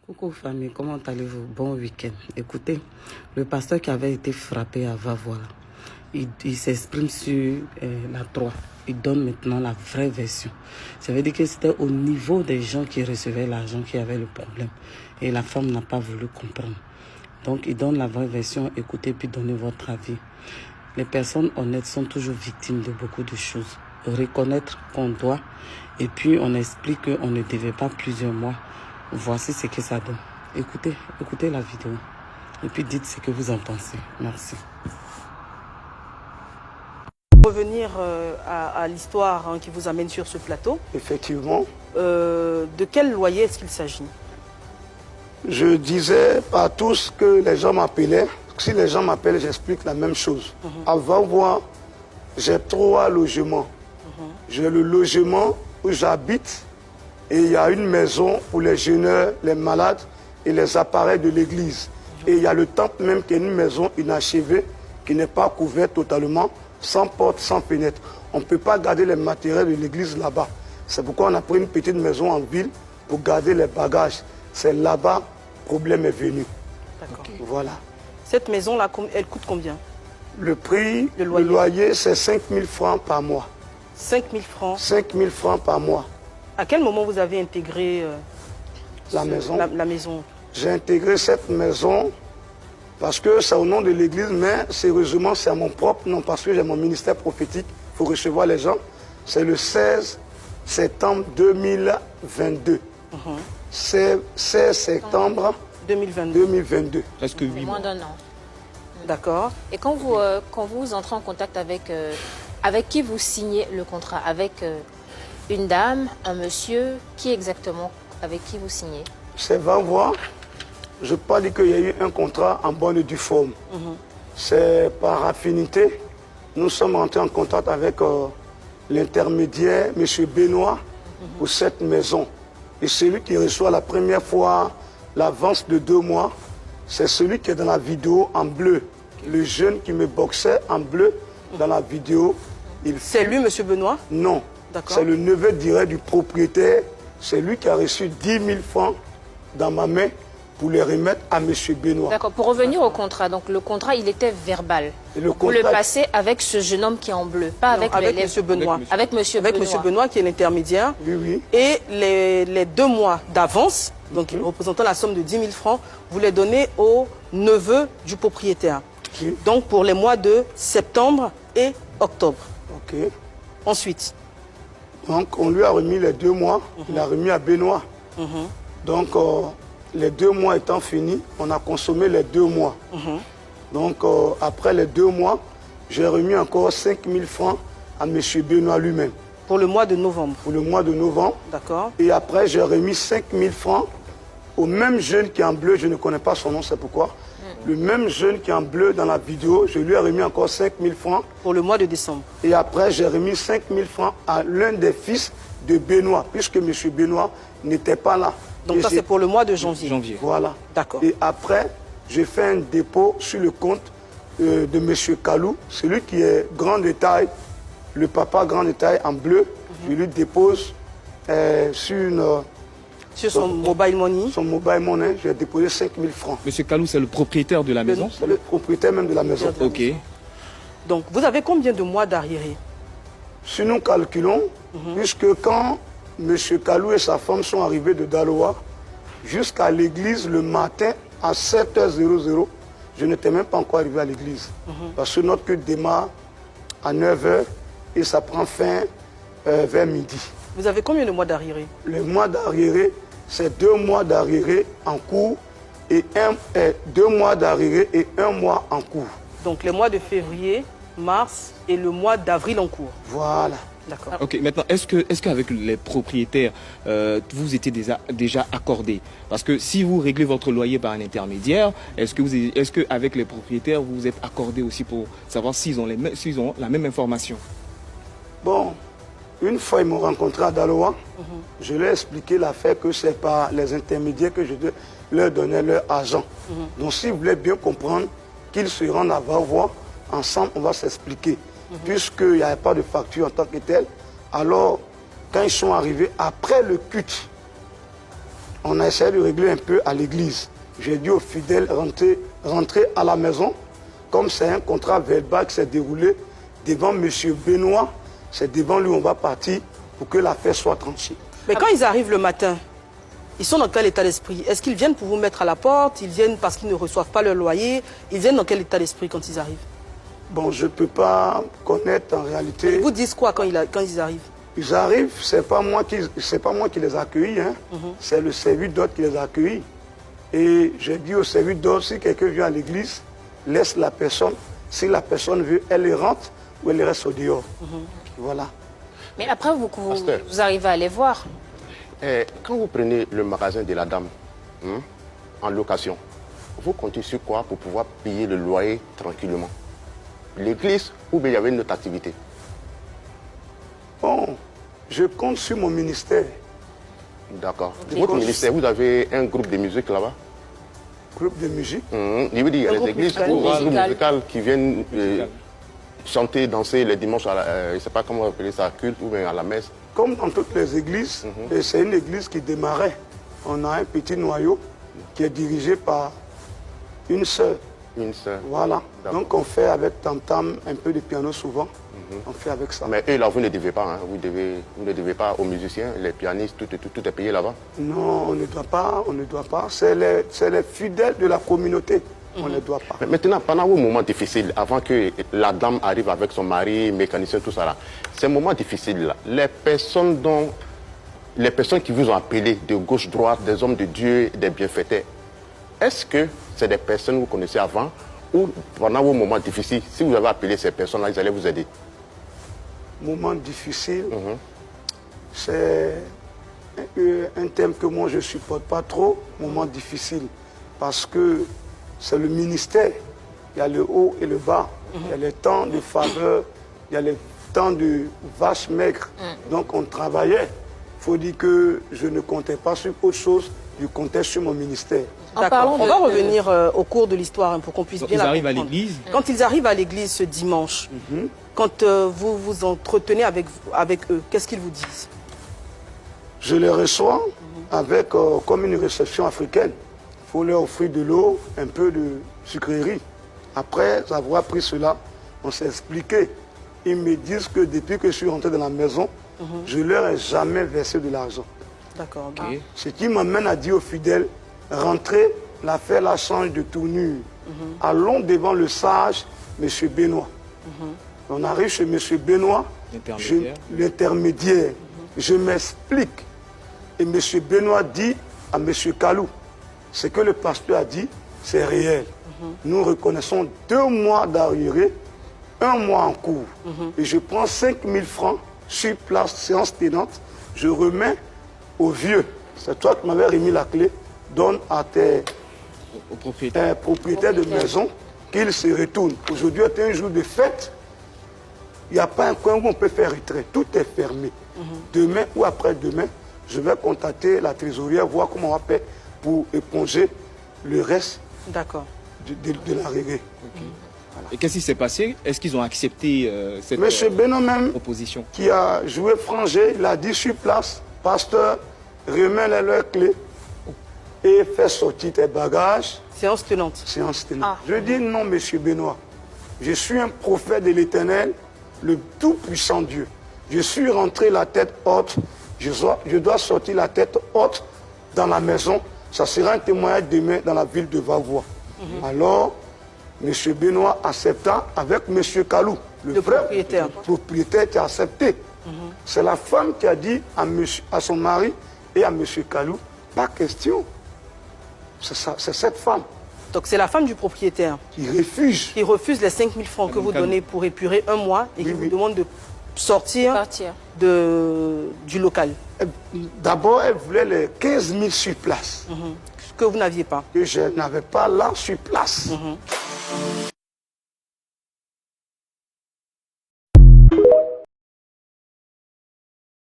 Coucou famille, comment allez-vous? Bon week-end. Écoutez, le pasteur qui avait été frappé à Vavoila, il s'exprime sur la 3. Il donne maintenant la vraie version. Ça veut dire que c'était au niveau des gens qui recevaient l'argent qui avait le problème. Et la femme n'a pas voulu comprendre. Donc il donne la vraie version, écoutez puis donnez votre avis. Les personnes honnêtes sont toujours victimes de beaucoup de choses. Reconnaître qu'on doit et puis on explique qu'on ne devait pas plusieurs mois. Voici ce que ça donne. Écoutez la vidéo et puis dites ce que vous en pensez. Merci. Revenir à l'histoire qui vous amène sur ce plateau. Effectivement. De quel loyer est-ce qu'il s'agit? Je disais à tous que les gens m'appelaient. Si les gens m'appellent, j'explique la même chose. Avant moi, j'ai 3 logements. J'ai le logement où j'habite et il y a une maison pour les jeûneurs, les malades et les appareils de l'église. Et il y a le temple même qui est une maison inachevée qui n'est pas couverte totalement, sans porte, sans fenêtre. On ne peut pas garder les matériels de l'église là-bas. C'est pourquoi on a pris une petite maison en ville pour garder les bagages. C'est là-bas, le problème est venu. D'accord. Voilà. Cette maison-là, elle coûte combien? Le prix, le loyer, c'est 5 000 francs par mois. 5 000 francs? 5 000 francs par mois. À quel moment vous avez intégré la maison? La maison. J'ai intégré cette maison parce que c'est au nom de l'église, mais sérieusement, c'est à mon propre nom parce que j'ai mon ministère prophétique. Il faut recevoir les gens. C'est le 16 septembre 2022. 16 septembre 2022. Presque 8 mois. Moins d'1 an. D'accord. Et quand vous entrez en contact avec qui vous signez le contrat? Avec une dame, un monsieur? Qui exactement? Avec qui vous signez? C'est Vavoila. Je ne peux pas dire qu'il y a eu un contrat en bonne et due forme. C'est par affinité. Nous sommes entrés en contact avec l'intermédiaire, M. Benoît, pour cette maison. Et celui qui reçoit la première fois l'avance de 2 mois, c'est celui qui est dans la vidéo en bleu. Le jeune qui me boxait en bleu dans la vidéo. C'est lui, M. Benoît? Non. C'est le neveu direct du propriétaire. C'est lui qui a reçu 10 000 francs dans ma main pour les remettre à M. Benoît. D'accord. Pour revenir au contrat, donc le contrat, il était verbal. Vous le passez avec ce jeune homme qui est en bleu, pas avec M. Benoît. Avec M. Benoît qui est l'intermédiaire. Oui, oui. Et les 2 mois d'avance, donc représentant la somme de 10 000 francs, vous les donnez au neveu du propriétaire. Donc pour les mois de septembre et octobre. Ok. Ensuite. Donc on lui a remis les 2 mois, il a remis à Benoît. Donc les 2 mois étant finis, on a consommé les 2 mois. Donc après les 2 mois, j'ai remis encore 5 000 francs à M. Benoît lui-même. Pour le mois de novembre? Pour le mois de novembre. D'accord. Et après, j'ai remis 5 000 francs au même jeune qui est en bleu, je ne connais pas son nom, c'est pourquoi. Le même jeune qui est en bleu dans la vidéo, je lui ai remis encore 5 000 francs. Pour le mois de décembre. Et après, j'ai remis 5 000 francs à l'un des fils de Benoît, puisque M. Benoît n'était pas là. Donc ça, c'est pour le mois de janvier. Voilà. D'accord. Et après, j'ai fait un dépôt sur le compte de M. Kalou, celui qui est grand détail, le papa grand détail en bleu. Je lui dépose sur son mobile money. Son mobile money, j'ai déposé 5 000 francs. Monsieur Kalou, c'est le propriétaire de la maison? C'est le propriétaire même de la maison. Ok. Donc, vous avez combien de mois d'arriéré? Si nous calculons, puisque quand M. Kalou et sa femme sont arrivés de Daloa jusqu'à l'église le matin à 7h00, je n'étais même pas encore arrivé à l'église. Parce que notre culte démarre à 9h et ça prend fin vers midi. Vous avez combien de mois d'arriéré? Le mois d'arriéré, c'est 2 mois d'arriéré en cours et 2 mois d'arriéré et 1 mois en cours. Donc les mois de février, mars et le mois d'avril en cours. Voilà. D'accord. Ok, maintenant, est-ce qu'avec les propriétaires, vous étiez déjà accordé? Parce que si vous réglez votre loyer par un intermédiaire, est-ce qu'avec les propriétaires, vous êtes accordé aussi pour savoir s'ils ont la même information? Bon, une fois ils m'ont rencontré à Daloa, je leur ai expliqué l'affaire que c'est par les intermédiaires que je leur donnais leur argent. Donc s'ils voulaient bien comprendre qu'ils se rendent à Vavoila, ensemble on va s'expliquer. Puisqu'il n'y avait pas de facture en tant que telle, alors quand ils sont arrivés après le culte, On a essayé de régler un peu à l'église. J'ai dit aux fidèles rentrer à la maison. Comme c'est un contrat verbal qui s'est déroulé devant M. Benoît, c'est devant lui on va partir pour que l'affaire soit tranchée. Mais quand ils arrivent le matin, ils sont dans quel état d'esprit? Est-ce qu'ils viennent pour vous mettre à la porte? Ils viennent parce qu'ils ne reçoivent pas leur loyer? Ils viennent dans quel état d'esprit quand ils arrivent? Bon, je ne peux pas connaître en réalité. Ils vous disent quoi quand ils arrivent? Ils arrivent, ce n'est pas moi qui les accueille, hein. C'est le service d'ordre qui les accueille. Et j'ai dit au service d'ordre, si quelqu'un vient à l'église, laisse la personne. Si la personne veut, elle rentre ou elle reste au dehors. Voilà. Mais après, vous arrivez à les voir. Quand vous prenez le magasin de la dame en location, vous comptez sur quoi pour pouvoir payer le loyer tranquillement? L'église ou bien il y avait une autre activité? Bon, je compte sur mon ministère. D'accord. Votre ministère, vous avez un groupe de musique là-bas? Groupe de musique? Il veut dire, il y a les églises ou un groupe musical qui viennent chanter, danser les dimanches, je ne sais pas comment appeler ça, culte ou bien à la messe. Comme dans toutes les églises, et c'est une église qui démarrait. On a un petit noyau qui est dirigé par une sœur. Une sœur. Voilà. Donc on fait avec tam-tam, un peu de piano souvent. On fait avec ça. Mais eux là, vous ne devez pas, hein. Vous ne devez pas aux musiciens, les pianistes, tout est payé là-bas? Non, on ne doit pas, on ne doit pas. C'est les fidèles de la communauté. On ne doit pas. Mais maintenant, pendant vos moments difficiles, avant que la dame arrive avec son mari, mécanicien, tout ça là, ces moments difficiles-là, les personnes qui vous ont appelé de gauche-droite, des hommes de Dieu, des bienfaiteurs, est-ce que c'est des personnes que vous connaissez avant ou pendant vos moments difficiles, si vous avez appelé ces personnes-là, ils allaient vous aider? Moment difficile, c'est un thème que moi je ne supporte pas trop, moment difficile, parce que c'est le ministère. Il y a le haut et le bas. Il y a les temps de faveur, il y a les temps de vaches maigres. Donc on travaillait. Il faut dire que je ne comptais pas sur autre chose, je comptais sur mon ministère. D'accord. On va revenir au cours de l'histoire pour qu'on puisse bien la comprendre. Ils arrivent à l'église. Quand ils arrivent à l'église ce dimanche, quand vous vous entretenez avec eux, qu'est-ce qu'ils vous disent? Je les reçois avec comme une réception africaine. Il faut leur offrir de l'eau, un peu de sucrerie. Après avoir pris cela, on s'est expliqué. Ils me disent que depuis que je suis rentré dans la maison, je ne leur ai jamais versé de l'argent. D'accord. Okay. Ce qui m'amène à dire aux fidèles, rentrez, l'affaire la change de tournure. Allons devant le sage, M. Benoît. On arrive chez M. Benoît, l'intermédiaire. Je m'explique. Et M. Benoît dit à M. Kalou, ce que le pasteur a dit, c'est réel. Nous reconnaissons 2 mois d'arriéré, 1 mois en cours. Et je prends 5 000 francs sur place, séance tenante. Je remets au vieux. C'est toi qui m'avais remis la clé. Donne à tes propriétaires de maison qu'ils se retournent. Aujourd'hui est un jour de fête. Il n'y a pas un coin où on peut faire retrait. Tout est fermé. Demain ou après-demain, je vais contacter la trésorière, voir comment on va faire pour éponger le reste de l'arrivée. Voilà. Et qu'est-ce qui s'est passé? Est-ce qu'ils ont accepté cette Monsieur Benoît même, proposition qui a joué frangé, il a dit sur place, pasteur, remets leurs clés et fais sortir tes bagages. Séance tenante. Séance tenante. Je dis non, monsieur Benoît. Je suis un prophète de l'Éternel, le tout-puissant Dieu. Je suis rentré la tête haute. Je dois sortir la tête haute dans la maison. Ça sera un témoignage demain dans la ville de Alors, M. Benoît accepta avec M. Kalou, le frère propriétaire qui a accepté. C'est la femme qui a dit à son mari et à M. Kalou, pas question. C'est cette femme. Donc c'est la femme du propriétaire qui refuse les 5 000 francs que vous donnez pour épurer 1 mois et qui vous demande de sortir du local. D'abord, elle voulait les 15 000 sur place. Que vous n'aviez pas. Que je n'avais pas là sur place.